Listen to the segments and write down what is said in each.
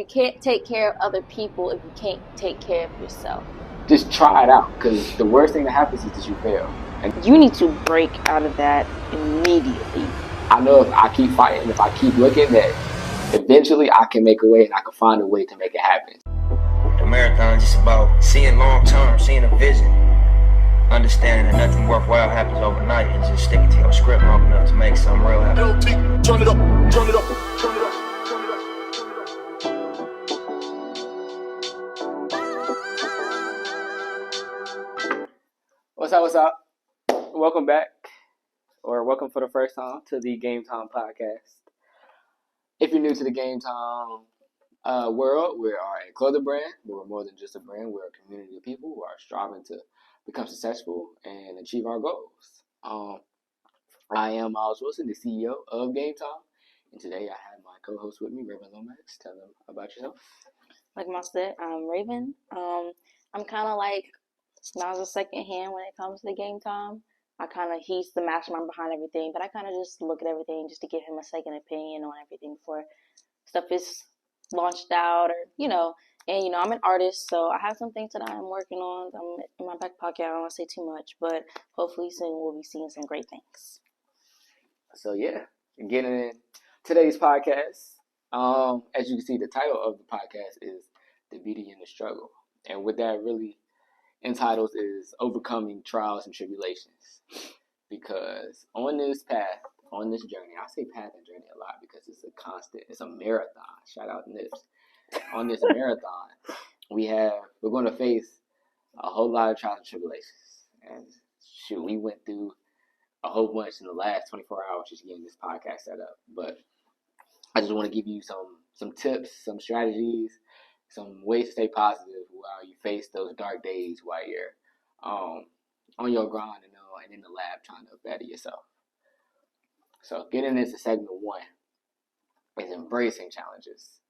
You can't take care of other people if you can't take care of yourself. Just try it out, because the worst thing that happens is that you fail. And You need to break out of that immediately. I know if I keep fighting, if I keep looking, that eventually I can make a way and I can find a way to make it happen. The marathon is just about seeing long term, seeing a vision, understanding that nothing worthwhile happens overnight, and just sticking to your script long enough to make something real happen. LT, turn it up, turn it up, turn it up. What's up? Welcome back, or welcome for the first time to the GameTime podcast. If you're new to the GameTime world, we are a clothing brand, but we're more than just a brand. We're a community of people who are striving to become successful and achieve our goals. I am Miles Wilson, the CEO of GameTime, and today I have my co-host with me, Raven Lomax. Tell them about yourself. Like I said, I'm Raven. I'm kind of like Miles' second hand when it comes to GameTime. He's the mastermind behind everything, but I kind of just look at everything just to give him a second opinion on everything before stuff is launched out, and I'm an artist, so I have some things that I'm working on. I'm in my back pocket. I don't want to say too much, but hopefully soon we'll be seeing some great things. So yeah, getting in today's podcast. As you can see, the title of the podcast is "The Beauty in the Struggle," and what that really entitles is overcoming trials and tribulations. Because on this path, on this journey, I say path and journey a lot because it's a marathon. Shout out to Nips. On this marathon, we're going to face a whole lot of trials and tribulations. And shoot, we went through a whole bunch in the last 24 hours just getting this podcast set up. But I just want to give you some tips, some strategies, some ways to stay positive while you face those dark days while you're on your grind and in the lab trying to better yourself. So getting into segment one is embracing challenges.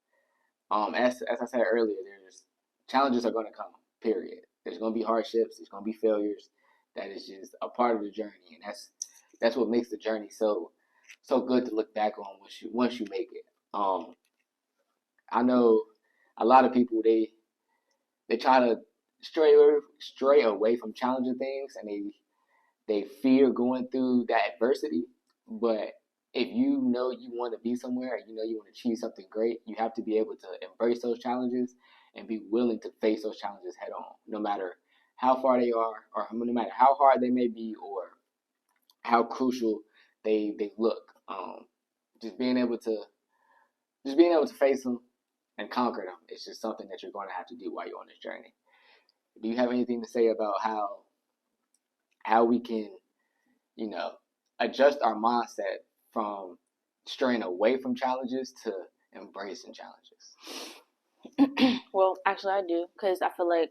As I said earlier, challenges are going to come, period. There's going to be hardships, there's going to be failures. That is just a part of the journey, and that's what makes the journey so good to look back on once you make it. I know a lot of people they try to stray away from challenging things, and they fear going through that adversity. But if you know you want to be somewhere and you know you want to achieve something great, you have to be able to embrace those challenges and be willing to face those challenges head on, no matter how far they are, or no matter how hard they may be, or how crucial they look. Just being able to face them and conquer them. It's just something that you're going to have to do while you're on this journey. Do you have anything to say about how we can, adjust our mindset from straying away from challenges to embracing challenges? Well, actually, I do, because I feel like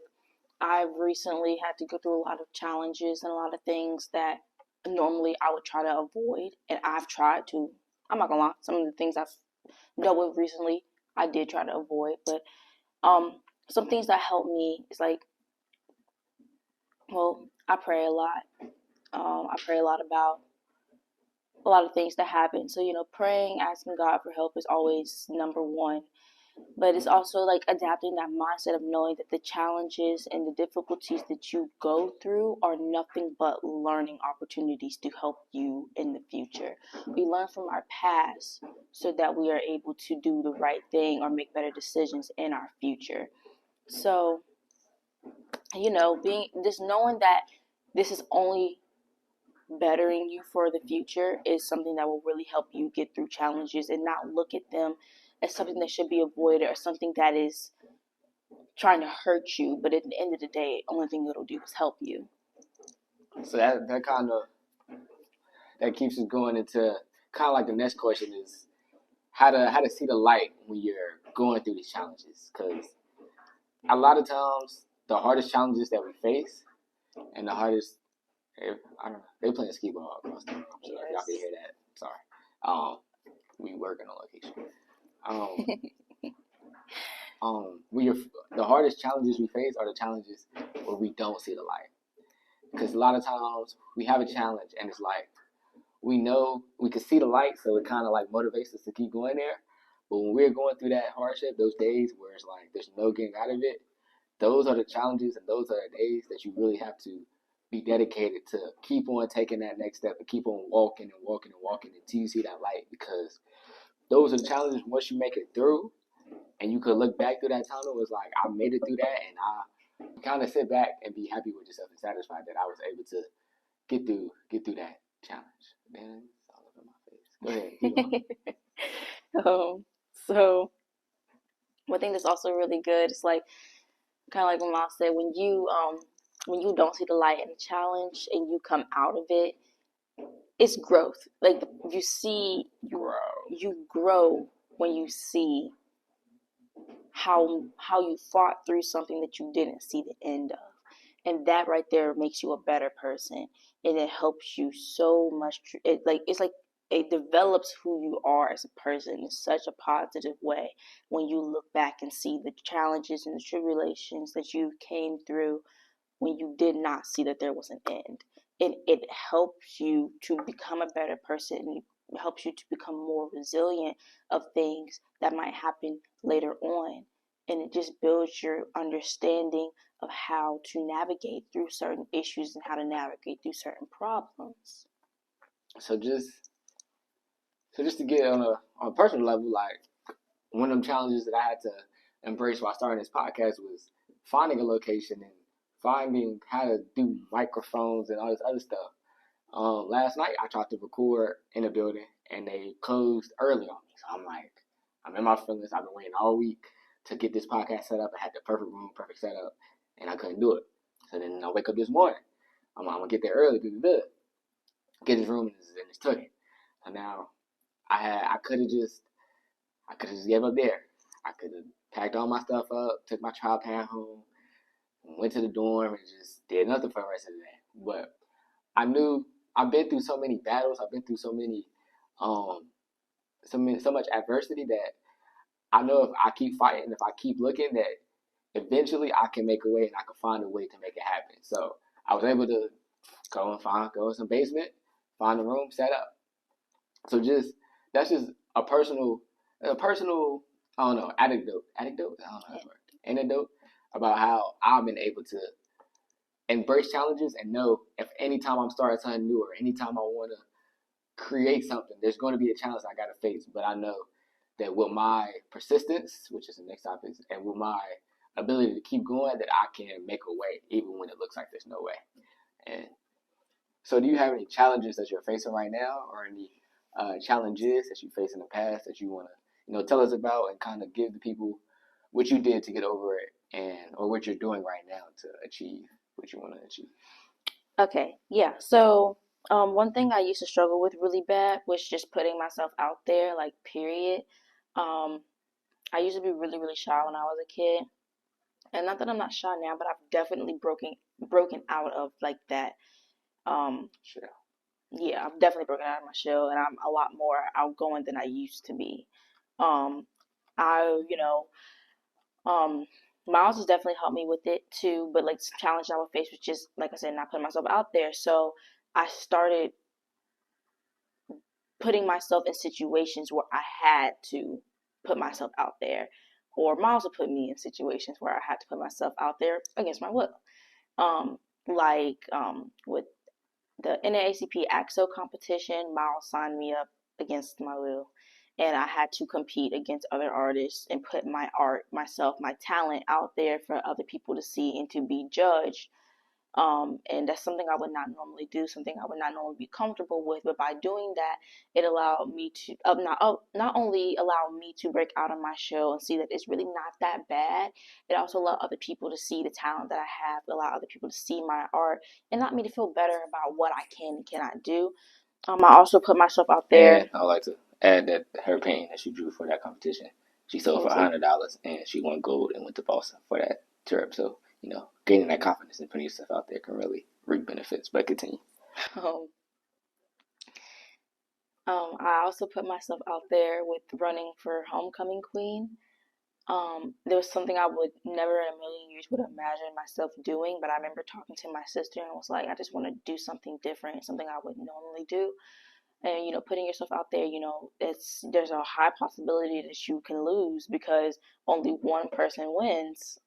I've recently had to go through a lot of challenges and a lot of things that normally I would try to avoid, and I've tried to. I'm not gonna lie, some of the things I've dealt with recently, I did try to avoid, but some things that help me is like, well, I pray a lot. I pray a lot about a lot of things that happen. So, praying, asking God for help is always number one. But it's also like adapting that mindset of knowing that the challenges and the difficulties that you go through are nothing but learning opportunities to help you in the future. We learn from our past so that we are able to do the right thing or make better decisions in our future. So, knowing that this is only bettering you for the future is something that will really help you get through challenges and not look at them as something that should be avoided or something that is trying to hurt you. But at the end of the day, the only thing it'll do is help you. So that kind of that keeps us going into kind of like the next question is how to see the light when you're going through these challenges, because a lot of times the hardest challenges that we face and the hardest, I don't know, they playing skee ball across the room, so yes. Y'all can hear that. Sorry. We working on location. The hardest challenges we face are the challenges where we don't see the light. Because a lot of times we have a challenge and it's like we know we can see the light, so it kind of like motivates us to keep going there. But when we're going through that hardship, those days where it's like there's no getting out of it, those are the challenges and those are the days that you really have to be dedicated to keep on taking that next step and keep on walking and walking and walking until you see that light. Because those are the challenges. Once you make it through, and you could look back through that tunnel, it's like I made it through that, and I kind of sit back and be happy with yourself and satisfied that I was able to get through that challenge. Man, it's all over my face. Go ahead, keep going. So one thing that's also really good is like kind of like what Miles said, when you don't see the light in the challenge and you come out of it, it's growth. Like you see you grow when you see how you fought through something that you didn't see the end of. And that right there makes you a better person, and it helps you so much. It develops who you are as a person in such a positive way when you look back and see the challenges and the tribulations that you came through when you did not see that there was an end. And it helps you to become a better person, and it helps you to become more resilient of things that might happen later on. And it just builds your understanding of how to navigate through certain issues and how to navigate through certain problems. So just to get on a personal level, like one of them challenges that I had to embrace while starting this podcast was finding a location and finding how to do microphones and all this other stuff. Last night I tried to record in a building and they closed early on me. So I'm like, I'm in my feelings. I've been waiting all week to get this podcast set up. I had the perfect room, perfect setup, and I couldn't do it. So then I wake up this morning. I'm gonna get there early, get this room and it's taken. So now I could have just gave up there. I could have packed all my stuff up, took my trial pan home, went to the dorm, and just did nothing for the rest of the day. But I knew I've been through so many battles. I've been through so much adversity that I know if I keep fighting, if I keep looking, that eventually I can make a way and I can find a way to make it happen. So I was able to go in some basement, find a room, set up. So that's just a personal I don't know, anecdote. I don't know how to word. Anecdote about how I've been able to embrace challenges and know if anytime I'm starting something new or anytime I want to create something, there's going to be a challenge I got to face. But I know that with my persistence, which is the next topic, and with my ability to keep going, that I can make a way even when it looks like there's no way. And so do you have any challenges that you're facing right now or any challenges that you faced in the past that you want to tell us about and kind of give the people what you did to get over it or what you're doing right now to achieve what you want to achieve? Okay, yeah. So, one thing I used to struggle with really bad was just putting myself out there, like, period. Um, I used to be really, really shy when I was a kid. And not that I'm not shy now, but I've definitely broken out of like that. Sure. Yeah, I've definitely broken out of my shell, and I'm a lot more outgoing than I used to be. Um, I, you know, Miles has definitely helped me with it too, but like the challenge I would face was just like I said, not putting myself out there. So I started putting myself in situations where I had to put myself out there, or Miles would put me in situations where I had to put myself out there against my will. Um, with the NAACP AXO competition, Miles signed me up against my will, and I had to compete against other artists and put my art, myself, my talent out there for other people to see and to be judged. And that's something I would not normally do, something I would not normally be comfortable with. But by doing that, it allowed me to not only allow me to break out of my shell and see that it's really not that bad. It also allowed other people to see the talent that I have, allow other people to see my art, and allowed me to feel better about what I can and cannot do. I also put myself out there. And I would like to add that her painting that she drew for that competition, she sold for $100 and she won gold and went to Boston for that trip. So, gaining that confidence and putting yourself out there can really reap benefits. But continue. I also put myself out there with running for homecoming queen. There was something I would never in a million years would imagine myself doing, but I remember talking to my sister and was like, I just want to do something different, something I wouldn't normally do. And, putting yourself out there, there's a high possibility that you can lose because only one person wins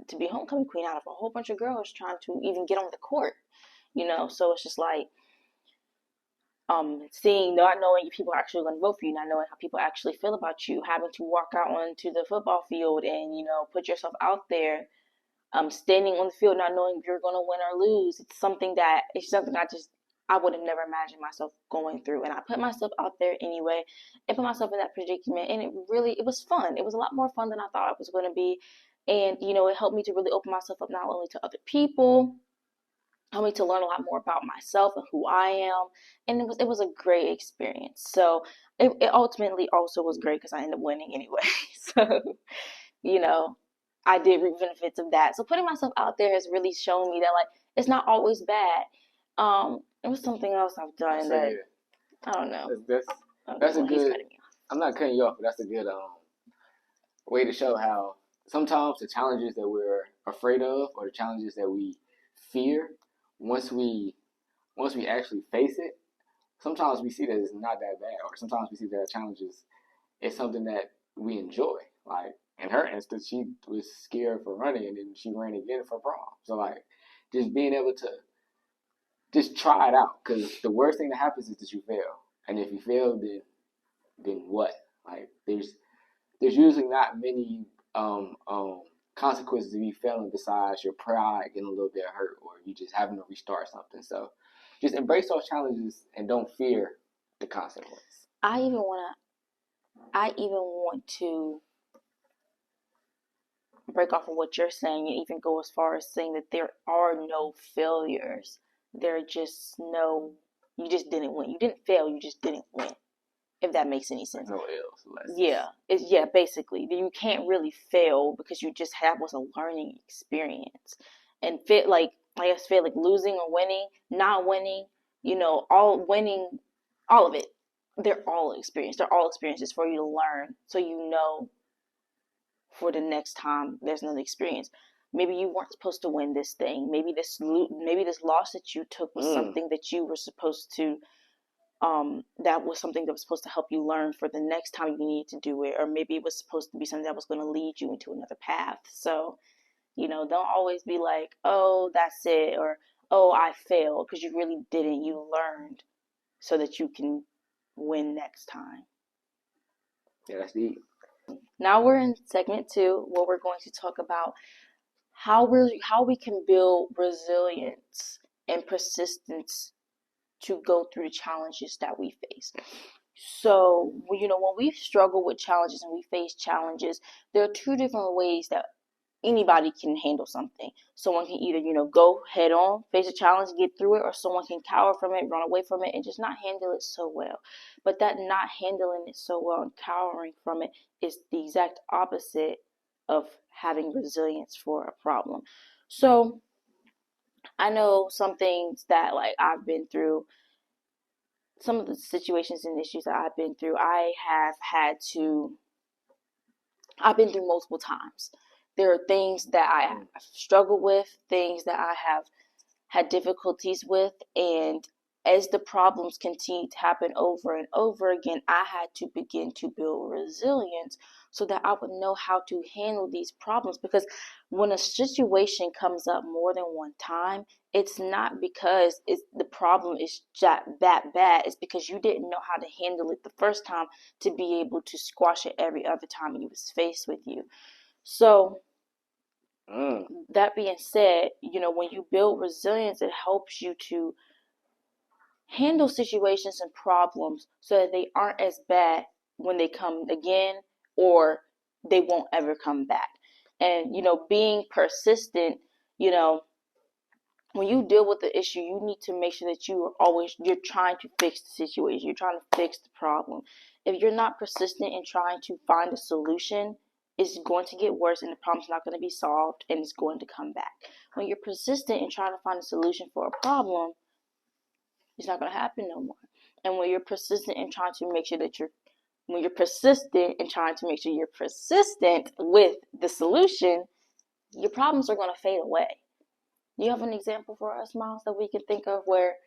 to be homecoming queen out of a whole bunch of girls trying to even get on the court, So it's just like, seeing, not knowing if people are actually going to vote for you, not knowing how people actually feel about you, having to walk out onto the football field and, put yourself out there, standing on the field, not knowing if you're going to win or lose. It's something I would have never imagined myself going through. And I put myself out there anyway and put myself in that predicament. And it was fun. It was a lot more fun than I thought it was going to be. And, it helped me to really open myself up not only to other people, helped me to learn a lot more about myself and who I am. And it was a great experience. So it ultimately also was great because I ended up winning anyway. So, you know, I did reap benefits of that. So putting myself out there has really shown me that like it's not always bad. It was something else I've done So that yeah, I don't know. that's a Well, he's good. cutting me off. I'm not cutting you off, but that's a good way to show how sometimes the challenges that we're afraid of or the challenges that we fear, once we actually face it, sometimes we see that it's not that bad, or sometimes we see that challenges is something that we enjoy. Like in her instance, she was scared for running, and then she ran again for prom. So like, just being able to just try it out, because the worst thing that happens is that you fail, and if you fail, then what? Like there's usually not many consequences of you failing besides your pride getting a little bit hurt or you just having to restart something. So just embrace those challenges and don't fear the consequence. I even want to break off of what you're saying and even go as far as saying that there are no failures. There are just you just didn't win. You didn't fail, you just didn't win. If that makes any sense. No L's, lessons. Yeah, basically. You can't really fail because you just was a learning experience. And like I feel like losing or winning, not winning, all winning, all of it. They're all experience. They're all experiences for you to learn, so for the next time there's another experience. Maybe you weren't supposed to win this thing. Maybe this loss that you took was something that you were supposed to. That was something that was supposed to help you learn for the next time you need to do it, or maybe it was supposed to be something that was going to lead you into another path. So, don't always be like, oh, that's it, or oh, I failed, because you really didn't. You learned so that you can win next time. Yeah, that's deep. Now we're in segment 2, where we're going to talk about how we can build resilience and persistence to go through the challenges that we face. So, when we struggle with challenges and we face challenges, there are 2 different ways that anybody can handle something. Someone can either, go head on, face a challenge, get through it, or someone can cower from it, run away from it, and just not handle it so well. But that not handling it so well and cowering from it is the exact opposite of having resilience for a problem. So, I know some things that like I've been through, some of the situations and issues that I've been through, I've been through multiple times. There are things that I have struggled with, things that I have had difficulties with, and as the problems continue to happen over and over again, I had to begin to build resilience so that I would know how to handle these problems. Because when a situation comes up more than one time, it's not because the problem is that bad. It's because you didn't know how to handle it the first time to be able to squash it every other time it was faced with you. So, that being said, when you build resilience, it helps you to handle situations and problems so that they aren't as bad when they come again, or they won't ever come back. And, being persistent, when you deal with the issue, you need to make sure that you're trying to fix the situation. You're trying to fix the problem. If you're not persistent in trying to find a solution, it's going to get worse and the problem's not going to be solved and it's going to come back. When you're persistent in trying to find a solution for a problem, it's not going to happen no more. And when you're persistent in trying to make sure that you're persistent with the solution, your problems are going to fade away. Do you have an example for us, Miles, that we can think of where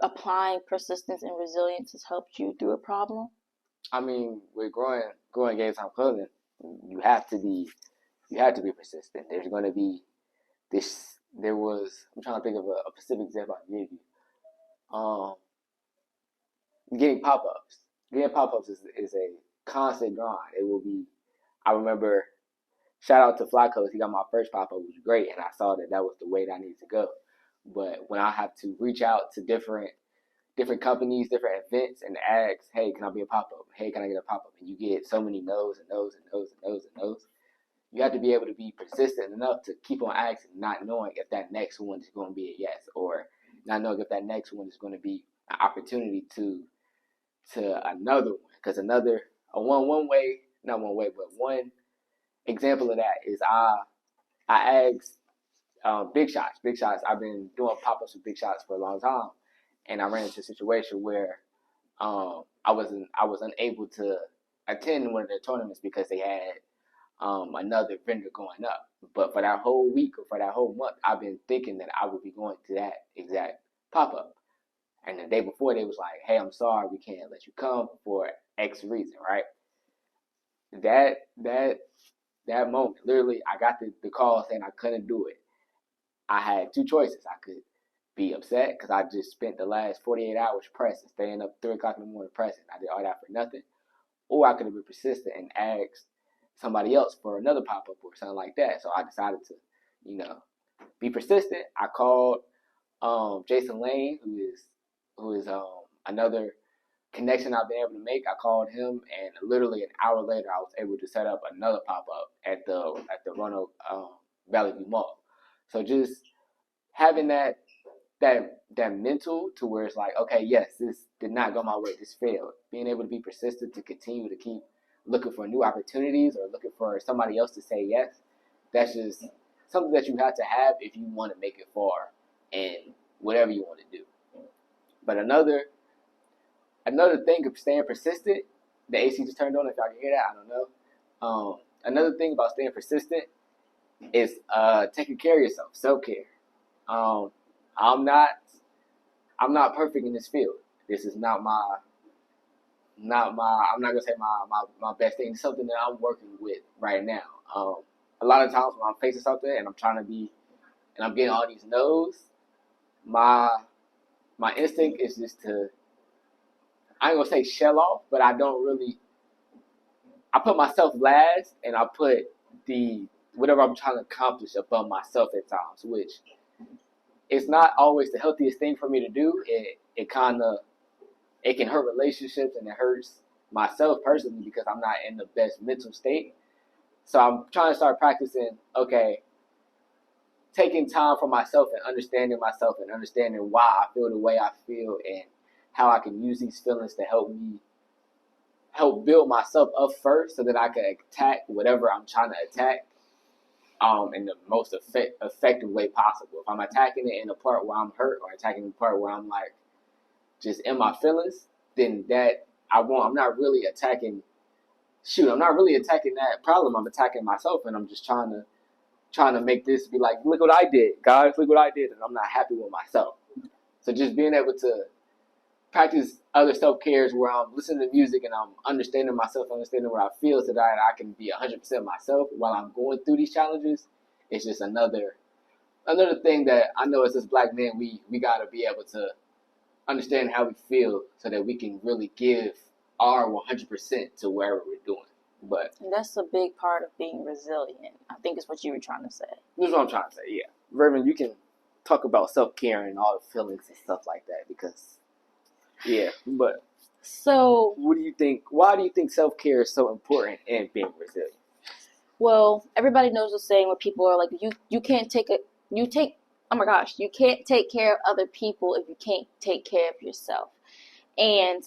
applying persistence and resilience has helped you through a problem? I mean, with growing GameTime clothing, you have to be persistent. There's going to be this. There was. I'm trying to think of a specific example I can give you. Getting pop ups. Getting pop ups is a constant grind. It will be. I remember. Shout out to Flycoast. He got my first pop up, which was great, and I saw that was the way that I needed to go. But when I have to reach out to different companies, different events, and ask, hey, can I be a pop up? Hey, can I get a pop up? And you get so many no's and no's and no's and no's and no's. You have to be able to be persistent enough to keep on asking, not knowing if that next one is going to be a yes, or not knowing if that next one is going to be an opportunity to another one. Because one example of that is I asked Big Shots. Big Shots. I've been doing pop ups with Big Shots for a long time, and I ran into a situation where I was unable to attend one of their tournaments because they had another vendor going up. But for that whole week or for that whole month, I've been thinking that I would be going to that exact pop up. And the day before, they was like, "Hey, I'm sorry, we can't let you come for X reason." Right? That moment, literally, I got the call saying I couldn't do it. I had two choices. I could be upset because I just spent the last 48 hours pressing, staying up 3 o'clock in the morning pressing. I did all that for nothing. Or I could have been persistent and asked somebody else for another pop-up or something like that. So I decided to, be persistent. I called Jason Lane, who is another connection I've been able to make. I called him, and literally an hour later, I was able to set up another pop-up at the Roanoke Valley View Mall. So just having that mental to where it's like, okay, yes, this did not go my way, this failed. Being able to be persistent to continue to keep looking for new opportunities or looking for somebody else to say yes, that's just something that you have to have if you want to make it far in whatever you want to do. But another thing of staying persistent, the AC just turned on, if y'all can hear that, I don't know. Another thing about staying persistent is taking care of yourself, self-care. I'm not perfect in this field. This is not my I'm not gonna say my best thing. It's something that I'm working with right now. A lot of times when I'm facing something and I'm getting all these no's, my instinct is just to, I ain't gonna say shell off, but I put myself last, and I put whatever I'm trying to accomplish above myself at times, which it's not always the healthiest thing for me to do. It can hurt relationships, and it hurts myself personally because I'm not in the best mental state. So I'm trying to start practicing, okay, taking time for myself and understanding myself and understanding why I feel the way I feel and how I can use these feelings to help build myself up first so that I can attack whatever I'm trying to attack in the most effective way possible. If I'm attacking it in the part where I'm hurt or attacking the part where I'm like just in my feelings, then I'm not really attacking that problem. I'm attacking myself, and I'm just trying to make this be like, look what I did, guys, look what I did, and I'm not happy with myself. So just being able to practice other self-cares where I'm listening to music and I'm understanding myself, understanding what I feel so that I can be 100% myself while I'm going through these challenges. It's just another thing that I know as this black man, we got to be able to understand how we feel so that we can really give our 100% to wherever we're doing. But that's a big part of being resilient, I think is what you were trying to say. This is what I'm trying to say, yeah. Reverend, you can talk about self-care and all the feelings and stuff like that because, yeah, but so what do you think? Why do you think self-care is so important in being resilient? Well, everybody knows the saying where people are like, you can't take care of other people if you can't take care of yourself. And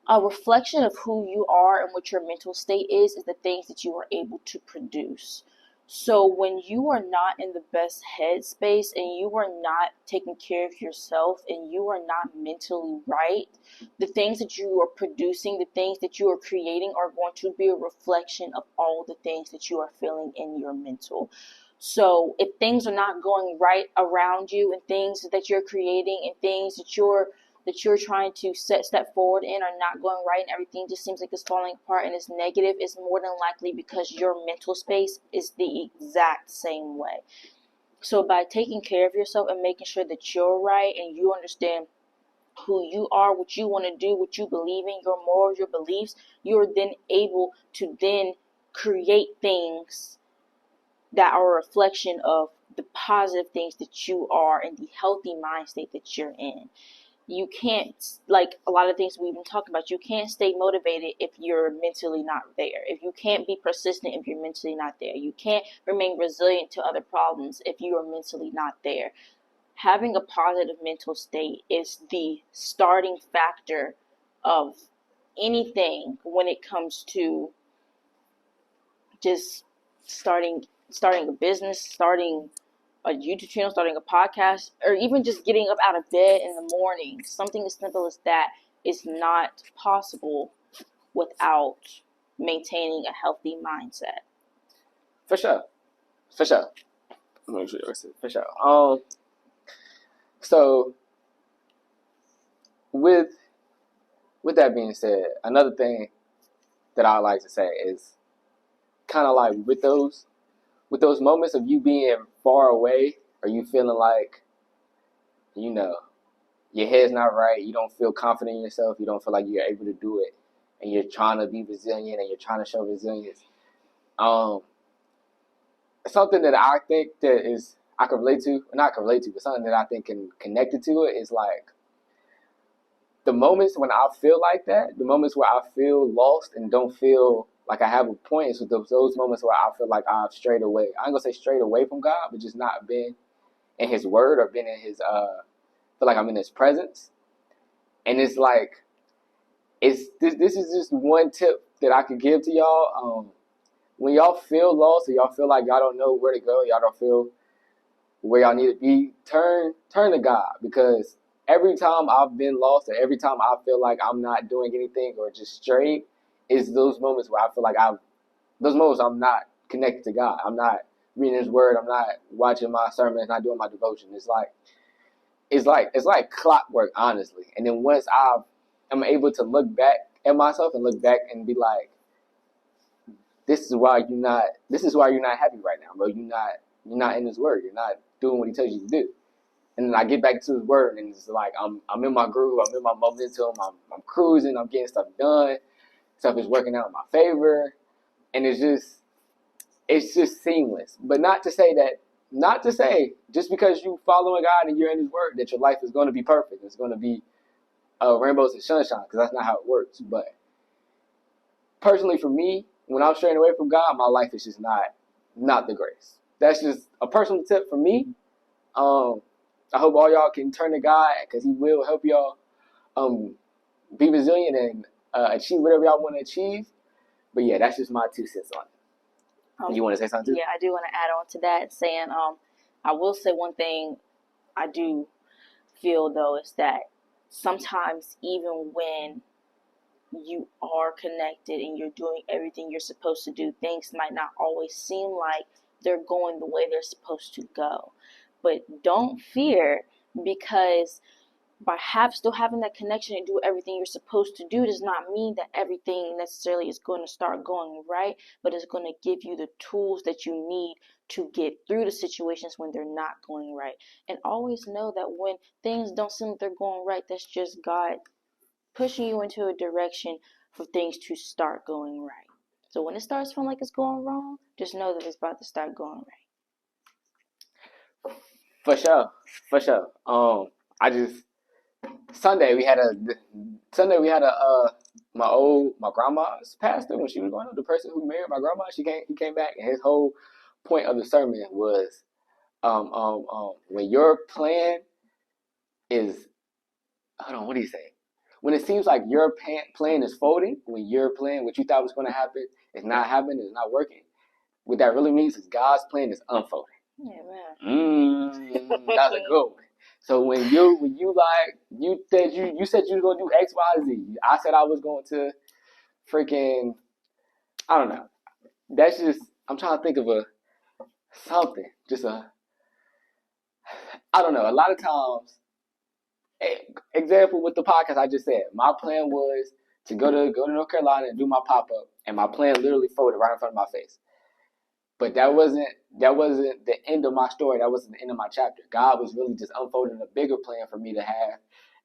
a reflection of who you are and what your mental state is the things that you are able to produce. So when you are not in the best headspace and you are not taking care of yourself and you are not mentally right, the things that you are producing, the things that you are creating are going to be a reflection of all the things that you are feeling in your mental. So if things are not going right around you, and things that you're creating and things that you're trying to step forward in are not going right, and everything just seems like it's falling apart and it's negative, it's more than likely because your mental space is the exact same way. So by taking care of yourself and making sure that you're right and you understand who you are, what you want to do, what you believe in, your morals, your beliefs, you're then able to then create things that are a reflection of the positive things that you are and the healthy mind state that you're in. You can't, like a lot of things we've been talking about, you can't stay motivated if you're mentally not there. If you can't be persistent if you're mentally not there. You can't remain resilient to other problems if you are mentally not there. Having a positive mental state is the starting factor of anything when it comes to just starting a business, starting a YouTube channel, starting a podcast, or even just getting up out of bed in the morning. Something as simple as that is not possible without maintaining a healthy mindset. For sure. For sure. For sure. So with that being said, another thing that I like to say is kind of like with those moments of you being far away, or you feeling like, you know, your head's not right, you don't feel confident in yourself, you don't feel like you're able to do it, and you're trying to be resilient and you're trying to show resilience. Something that I think that is I can relate to, not can relate to, but something that I think can connect it to it is like the moments when I feel like that, the moments where I feel lost and don't feel like I have a point, is those moments where I feel like I've strayed away. I ain't gonna say strayed away from God, but just not been in His Word or been in His, feel like I'm in His presence. And it's like, this is just one tip that I could give to y'all. When y'all feel lost or y'all feel like y'all don't know where to go, y'all don't feel where y'all need to be, turn to God, because every time I've been lost or every time I feel like I'm not doing anything or just straight, is those moments where I feel like I'm not connected to God. I'm not reading His Word. I'm not watching my sermons, not doing my devotion. It's like clockwork, honestly. And then once I'm able to look back at myself and look back and be like, this is why you're not happy right now, bro. You're not in His Word. You're not doing what He tells you to do. And then I get back to His Word, and it's like I'm in my groove. I'm in my momentum. I'm cruising. I'm getting stuff done. Stuff is working out in my favor, and it's just seamless. But not to say just because you following God and you're in His Word that your life is going to be perfect. It's going to be rainbows and sunshine, because that's not how it works. But personally, for me, when I'm straying away from God, my life is just not the greatest. That's just a personal tip for me. I hope all y'all can turn to God, because He will help y'all be resilient and achieve whatever y'all want to achieve. But yeah, that's just my 2 cents on it. You want to say something too? Yeah, I do want to add on to that, saying I will say one thing I do feel though is that sometimes even when you are connected and you're doing everything you're supposed to do, things might not always seem like they're going the way they're supposed to go. But don't fear, because by still having that connection and do everything you're supposed to do does not mean that everything necessarily is going to start going right, but it's going to give you the tools that you need to get through the situations when they're not going right. And always know that when things don't seem like they're going right, that's just God pushing you into a direction for things to start going right. So when it starts feeling like it's going wrong, just know that it's about to start going right. For sure. Sunday we had my grandma's pastor, when she was going up, the person who married my grandma, he came back, and his whole point of the sermon was when your plan is, hold on, what did he say? When it seems like your plan is folding, when your plan, what you thought was going to happen, is not happening, is not working, what that really means is God's plan is unfolding. Yeah, man. That's a good one. So when you said you were gonna do X, Y, Z, I said I was going to freaking, I don't know. That's just, I'm trying to think of something. I don't know. A lot of times, example with the podcast I just said, my plan was to go to North Carolina and do my pop up, and my plan literally folded right in front of my face. But that wasn't the end of my story. That wasn't the end of my chapter. God was really just unfolding a bigger plan for me to have,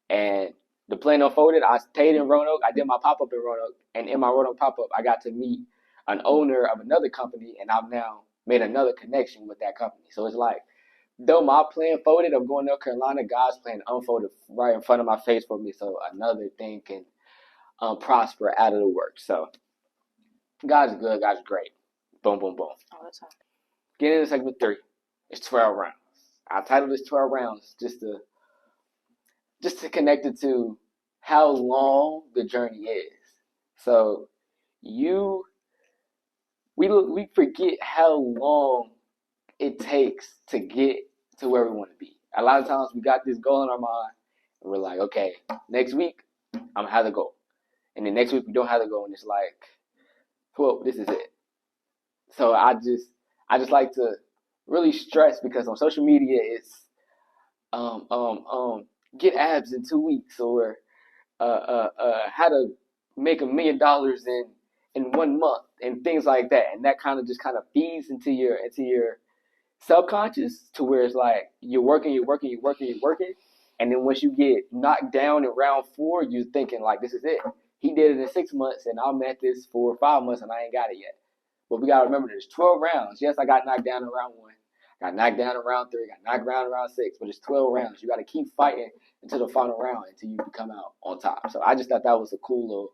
and the plan unfolded. I stayed in Roanoke. I did my pop up in Roanoke, and in my Roanoke pop up, I got to meet an owner of another company, and I've now made another connection with that company. So it's like, though my plan folded of going to North Carolina, God's plan unfolded right in front of my face for me, so another thing can prosper out of the work. So God's good. God's great. Boom, boom, boom. All the time. Getting into segment 3. It's 12 rounds. I titled this 12 rounds just to connect it to how long the journey is. So we forget how long it takes to get to where we want to be. A lot of times we got this goal in our mind and we're like, okay, next week I'm gonna have the goal. And then next week we don't have the goal and it's like, well, this is it. So I just like to really stress, because on social media it's get abs in 2 weeks, or how to make $1 million in 1 month, and things like that. And that kind of feeds into your subconscious, to where it's like you're working, and then once you get knocked down in round 4, you're thinking like, this is it. He did it in 6 months, and I'm at this for 5 months, and I ain't got it yet. But we gotta remember, there's 12 rounds. Yes, I got knocked down in round 1, got knocked down in round 3, got knocked down in round 6, but it's 12 rounds. You gotta keep fighting until the final round, until you come out on top. So I just thought that was a cool little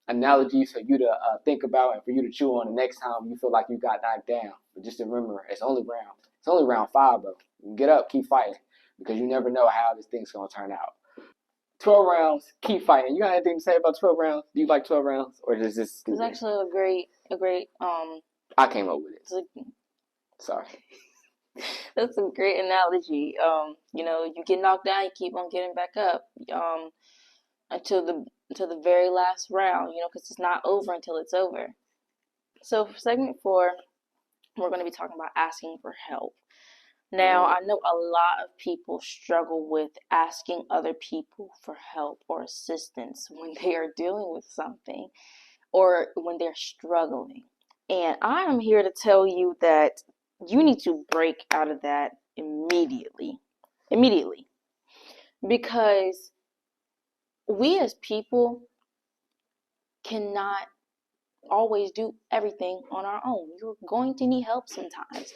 analogy for you to think about, and for you to chew on the next time you feel like you got knocked down. But just remember, it's only round 5, bro. Get up, keep fighting, because you never know how this thing's gonna turn out. 12 rounds, keep fighting. You got anything to say about 12 rounds? Do you like 12 rounds, or is this stupid? It's actually a great I came up with it. Sorry. That's a great analogy. You get knocked down, you keep on getting back up. Until the very last round, because it's not over until it's over. So for segment 4, we're going to be talking about asking for help. Now, I know a lot of people struggle with asking other people for help or assistance when they are dealing with something, or when they're struggling. And I am here to tell you that you need to break out of that immediately. Because we as people cannot always do everything on our own. You're going to need help sometimes.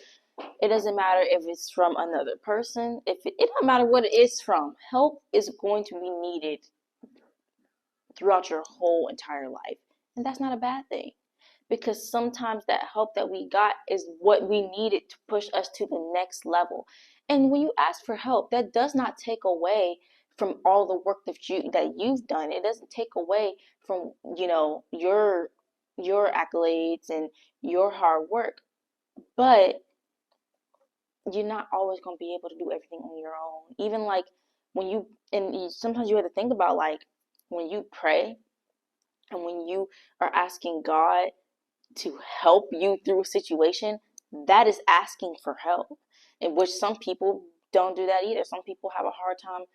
It doesn't matter if it's from another person. It doesn't matter what it is from. Help is going to be needed throughout your whole entire life. And that's not a bad thing, because sometimes that help that we got is what we needed to push us to the next level. And when you ask for help, that does not take away from all the work that you've done. It doesn't take away from your accolades and your hard work. But you're not always going to be able to do everything on your own. Even like sometimes you have to think about, like, when you pray and when you are asking God to help you through a situation, that is asking for help. In which some people don't do that either. Some people have a hard time,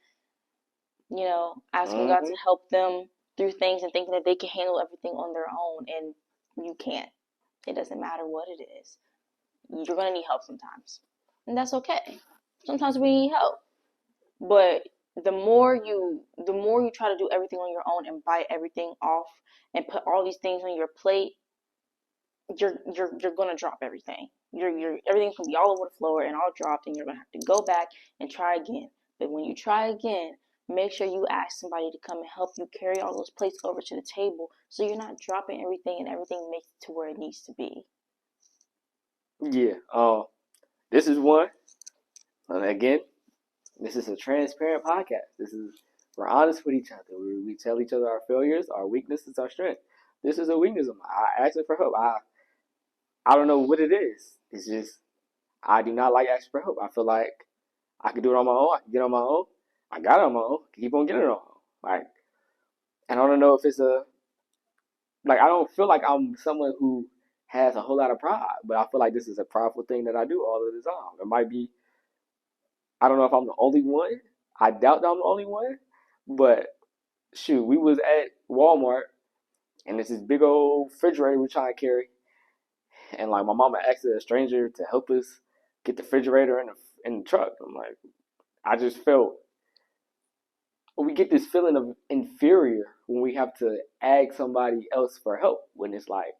asking God to help them through things, and thinking that they can handle everything on their own, and you can't. It doesn't matter what it is. You're going to need help sometimes. And that's okay. Sometimes we need help. But the more you try to do everything on your own and bite everything off and put all these things on your plate, you're gonna drop everything. Everything's gonna be all over the floor and all dropped, and you're gonna have to go back and try again. But when you try again, make sure you ask somebody to come and help you carry all those plates over to the table, so you're not dropping everything and everything makes it to where it needs to be. Yeah. This is one. And again, this is a transparent podcast. We're honest with each other. We tell each other our failures, our weaknesses, our strength. This is a weakness of mine. I ask for help. I don't know what it is. It's just, I do not like asking for help. I feel like I can do it on my own. I can get on my own. I got it on my own. I can keep on getting it on my own. And I don't know if it's I don't feel like I'm someone who has a whole lot of pride, but I feel like this is a prideful thing that I do all of the time. It might be, I don't know if I'm the only one. I doubt that I'm the only one, but shoot, we was at Walmart and it's this big old refrigerator we're trying to carry, and like my mama asked a stranger to help us get the refrigerator in the truck. I'm like, I just felt we get this feeling of inferior when we have to ask somebody else for help when it's like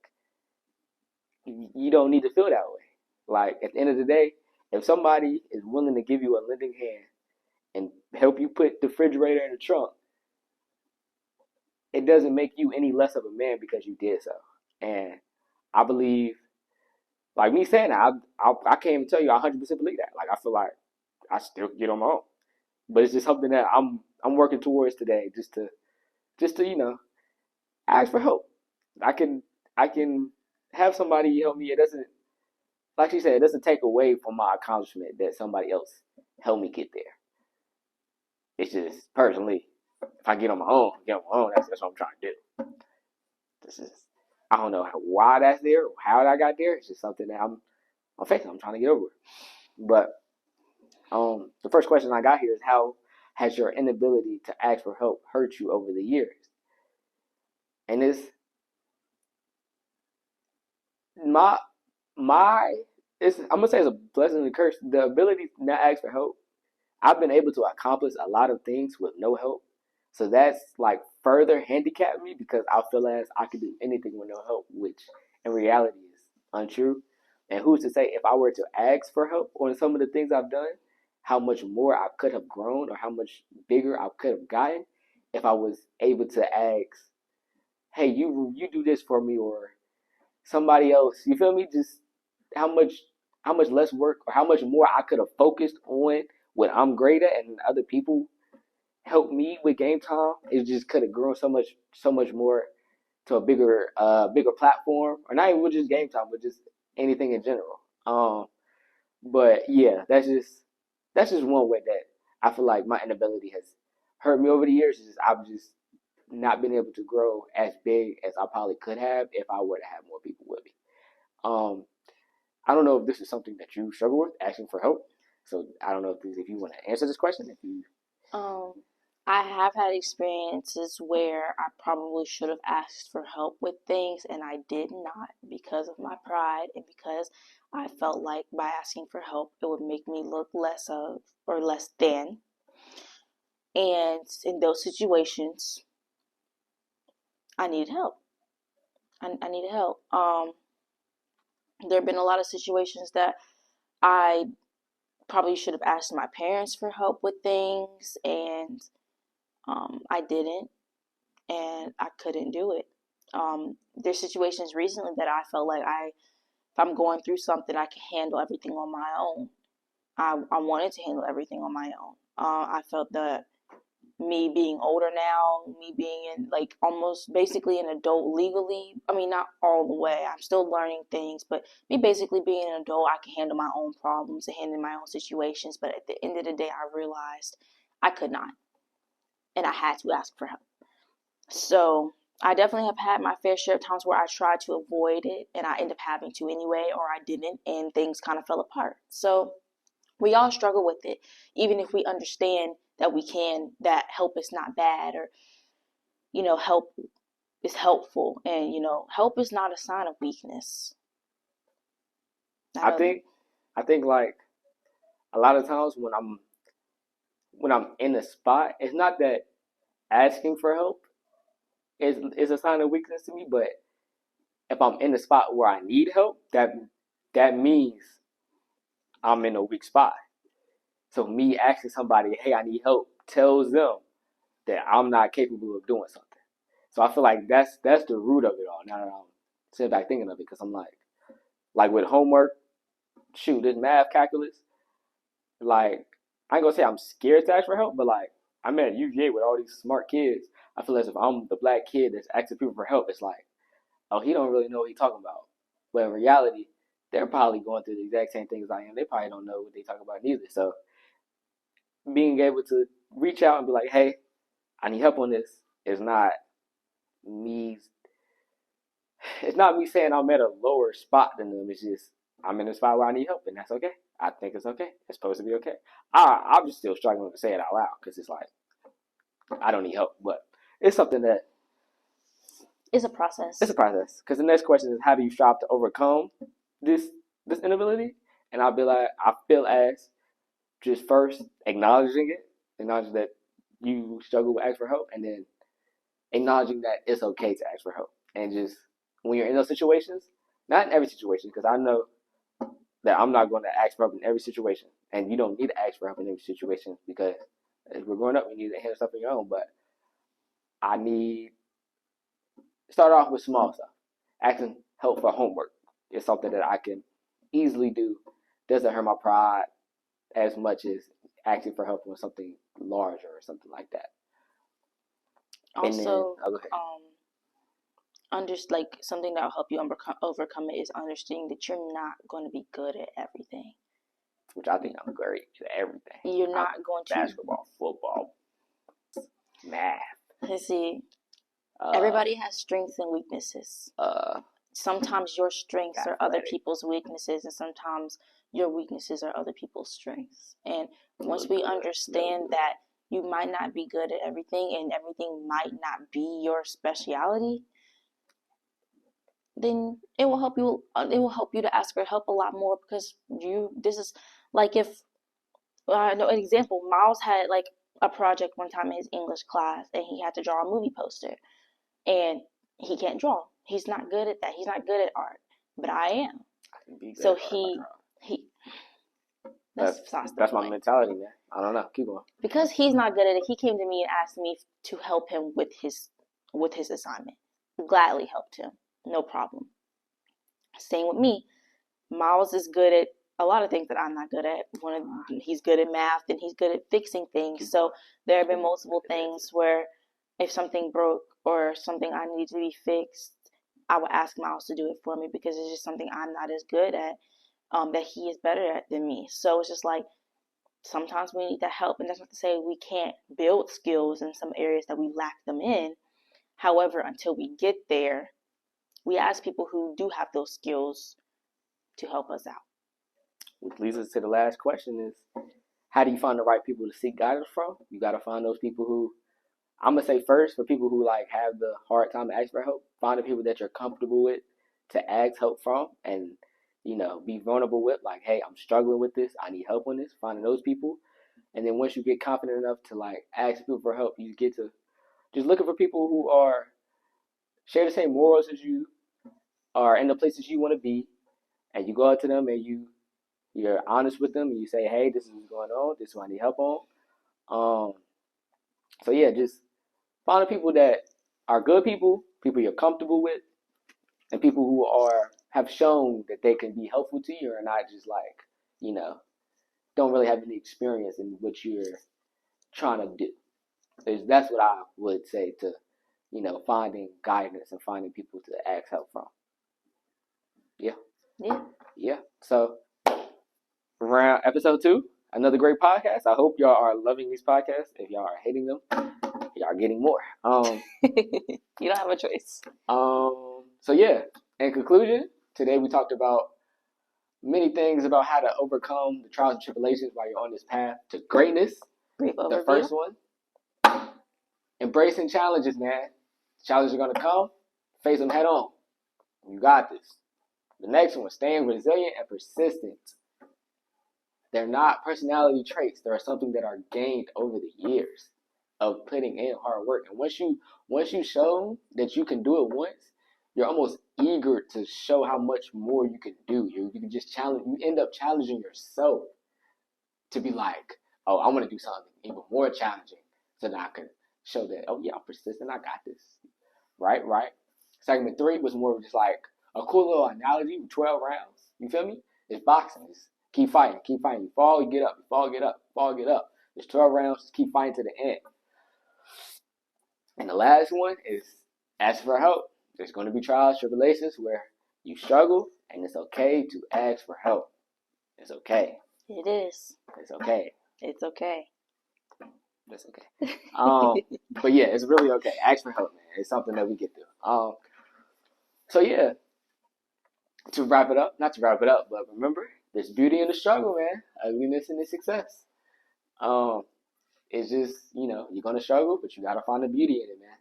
you don't need to feel that way. Like at the end of the day, if somebody is willing to give you a lending hand and help you put the refrigerator in the trunk, it doesn't make you any less of a man because you did so. And I believe, like me saying that, I can't even tell you I 100% believe that. Like I feel like I still get on my own, but it's just something that I'm working towards today, just to ask for help. I can I can have somebody help me. It doesn't, like she said, it doesn't take away from my accomplishment that somebody else helped me get there. It's just personally, if I get on my own, That's what I'm trying to do. This is, I don't know why that's there, or how I got there. It's just something that I'm facing. I'm trying to get over. But the first question I got here is, how has your inability to ask for help hurt you over the years? And it's my my it's I'm gonna say it's a blessing and a curse. The ability to not ask for help. I've been able to accomplish a lot of things with no help. So that's like further handicapped me because I feel as I could do anything with no help, which in reality is untrue. And who's to say if I were to ask for help on some of the things I've done, how much more I could have grown or how much bigger I could have gotten if I was able to ask, hey, you do this for me, or somebody else. You feel me? Just how much how much less work or how much more I could have focused on what I'm great at, and other people helped me with game time. It just could have grown so much more to a bigger platform, or not even with just game time, but just anything in general. But yeah, that's just one way that I feel like my inability has hurt me over the years. Is I've just not been able to grow as big as I probably could have if I were to have more people with me. Um, I don't know if this is something that you struggle with, asking for help. So I don't know if you want to answer this question. If you, Um, I have had experiences where I probably should have asked for help with things and I did not because of my pride and because I felt like by asking for help it would make me look less of or less than. And in those situations, I needed help. I needed help. There have been a lot of situations that I probably should have asked my parents for help with things, and I didn't, and I couldn't do it. There's situations recently that I felt like if I'm going through something, I can handle everything on my own. I wanted to handle everything on my own. I felt that me being older now, me being in like almost basically an adult legally. I mean, not all the way. I'm still learning things, but me basically being an adult, I can handle my own problems and handle my own situations. But at the end of the day, I realized I could not, and I had to ask for help. So I definitely have had my fair share of times where I tried to avoid it, and I end up having to anyway, or I didn't, and things kind of fell apart. So we all struggle with it, even if we understand that help is not bad, or help is helpful, and help is not a sign of weakness. I I know. think, I think like a lot of times when I'm in a spot, it's not that asking for help is a sign of weakness to me, but if I'm in a spot where I need help, that means I'm in a weak spot. So me asking somebody, "Hey, I need help," tells them that I'm not capable of doing something. So I feel like that's the root of it all. Now that I'm sitting back thinking of it, because I'm like with homework, shoot, this math calculus, like I ain't gonna say I'm scared to ask for help, but like I'm at UVA with all these smart kids. I feel as if I'm the black kid that's asking people for help. It's like, oh, he don't really know what he's talking about. But in reality, they're probably going through the exact same things I am. They probably don't know what they talk about neither. So being able to reach out and be like, hey, I need help on this is not me it's not me saying I'm at a lower spot than them. It's just I'm in a spot where I need help, and that's okay. I think it's okay. It's supposed to be okay. I'm just still struggling to say it out loud because it's like I don't need help, but it's something that It's a process. it's a process. Because the next question is, how do you strive to overcome this inability? And I'll be like, I feel as just first acknowledging it, acknowledging that you struggle with ask for help, and then acknowledging that it's okay to ask for help. And just when you're in those situations, not in every situation, because I know that I'm not going to ask for help in every situation, and you don't need to ask for help in every situation because as we're growing up, you need to handle stuff on your own. But I need start off with small stuff. Asking help for homework is something that I can easily do. Doesn't hurt my pride as much as asking for help with something larger or something like that. And then, Also, go ahead. like something that will help you overcome it is understanding that you're not going to be good at everything. Which I think I'm great at everything. You're not going to basketball, football, math. Let's see. Everybody has strengths and weaknesses. Sometimes your strengths are other people's weaknesses, and sometimes your weaknesses are other people's strengths. And once we understand that you might not be good at everything and everything might not be your speciality, then it will help you. It will help you to ask for help a lot more because this is like if I know an example. Miles had like a project one time in his English class, and he had to draw a movie poster, and he can't draw. He's not good at that. He's not good at art, but I am. So that's my mentality, man. I don't know. Keep going. Because he's not good at it, he came to me and asked me to help him with his assignment. Gladly helped him, no problem. Same with me. Miles is good at a lot of things that I'm not good at. He's good at math and he's good at fixing things. So there have been multiple things where if something broke or something I need to be fixed, I would ask Miles to do it for me because it's just something I'm not as good at, that he is better at than me. So it's just like sometimes we need that help, and that's not to say we can't build skills in some areas that we lack them in. However, until we get there, we ask people who do have those skills to help us out. Which leads us to the last question is, how do you find the right people to seek guidance from? You got to find those people who, I'm going to say first, for people who like have the hard time to ask for help, find the people that you're comfortable with to ask help from and, be vulnerable with, like, hey, I'm struggling with this. I need help on this. Finding those people. And then once you get confident enough to like ask people for help, you get to just looking for people who share the same morals as you, are in the places you want to be, and you go out to them and you're honest with them and you say, hey, this is what's going on. This is what I need help on. So yeah, just find the people that are good people you're comfortable with, and people who have shown that they can be helpful to you, or not just like, don't really have any experience in what you're trying to do. That's what I would say to, finding guidance and finding people to ask help from. Yeah. So around episode 2, another great podcast. I hope y'all are loving these podcasts. If y'all are hating them, y'all are getting more. You don't have a choice. So yeah, in conclusion, today we talked about many things about how to overcome the trials and tribulations while you're on this path to greatness. Brief overview. The first one, embracing challenges, man. Challenges are going to come. Face them head on. You got this. The next one, staying resilient and persistent. They're not personality traits. They're something that are gained over the years of putting in hard work. And once you show that you can do it once, you're almost eager to show how much more you can do. You can just challenge. You end up challenging yourself to be like, oh, I want to do something even more challenging, so that I can show that, oh yeah, I'm persistent. I got this. Right. Segment 3 was more of just like a cool little analogy with 12 rounds. You feel me? It's boxing. Just keep fighting. You fall, you get up. You fall, get up. You fall, get up. There's 12 rounds. Just keep fighting to the end. And the last one is ask for help. There's going to be trials, tribulations where you struggle, and it's okay to ask for help. It's okay. It is. It's okay. It's okay. That's okay. But yeah, it's really okay. Ask for help, man. It's something that we get through. So yeah, not to wrap it up, but remember, there's beauty in the struggle, man. Ugliness in the success. Um, it's just, you're gonna struggle, but you gotta find the beauty in it, man.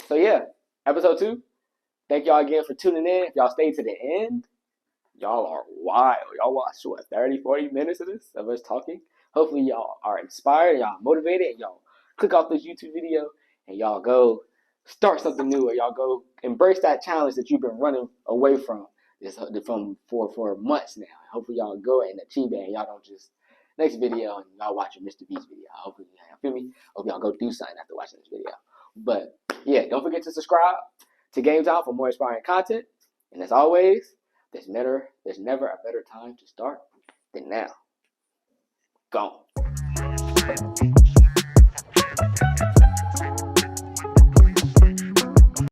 So yeah, episode 2. Thank y'all again for tuning in. If y'all stayed to the end, y'all are wild. Y'all watched, 30, 40 minutes of this, of us talking. Hopefully y'all are inspired, y'all motivated, and y'all click off this YouTube video and y'all go start something new, or y'all go embrace that challenge that you've been running away from for months now. Hopefully y'all go and achieve that, and y'all don't just next video and y'all watching Mr. Beast video. Hopefully, you feel me? Hope y'all go do something after watching this video. But yeah, don't forget to subscribe to GameTime for more inspiring content. And as always, there's never a better time to start than now. Gone.